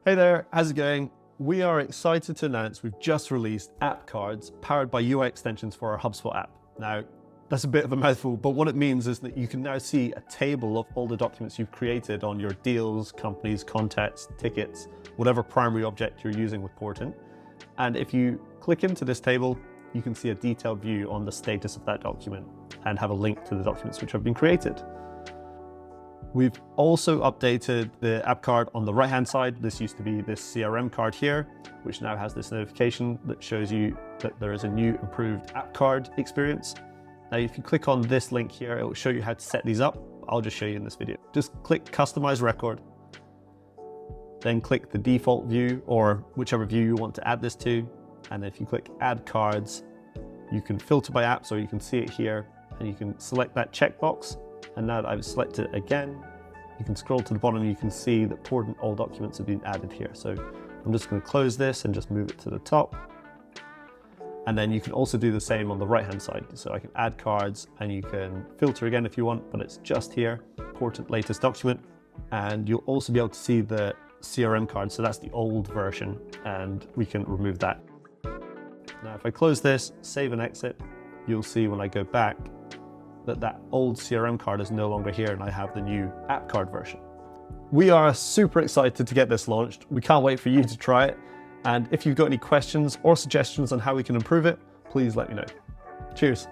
Hey there, how's it going? We are excited to announce we've just released app cards powered by UI extensions for our HubSpot app. Now, that's a bit of a mouthful, but what it means is that you can now see a table of all the documents you've created on your deals, companies, contacts, tickets, whatever primary object you're using with Portant. And if you click into this table, you can see a detailed view on the status of that document and have a link to the documents which have been created. We've also updated the app card on the right-hand side. This used to be this CRM card here, which now has this notification that shows you that there is a new improved app card experience. Now, if you click on this link here, it will show you how to set these up. I'll just show you in this video. Just click Customize Record, then click the default view or whichever view you want to add this to. And if you click Add Cards, you can filter by apps, or you can see it here, and you can select that checkbox. And now that I've selected it again, you can scroll to the bottom and you can see that Portant all documents have been added here. So I'm just going to close this and just move it to the top. And then you can also do the same on the right-hand side. So I can add cards and you can filter again if you want, but it's just here, Portant latest document. And you'll also be able to see the CRM card. So that's the old version, and we can remove that. Now, if I close this, save and exit, you'll see when I go back, that old CRM card is no longer here and I have the new app card version. We are super excited to get this launched. We can't wait for you to try it. And if you've got any questions or suggestions on how we can improve it, please let me know. Cheers.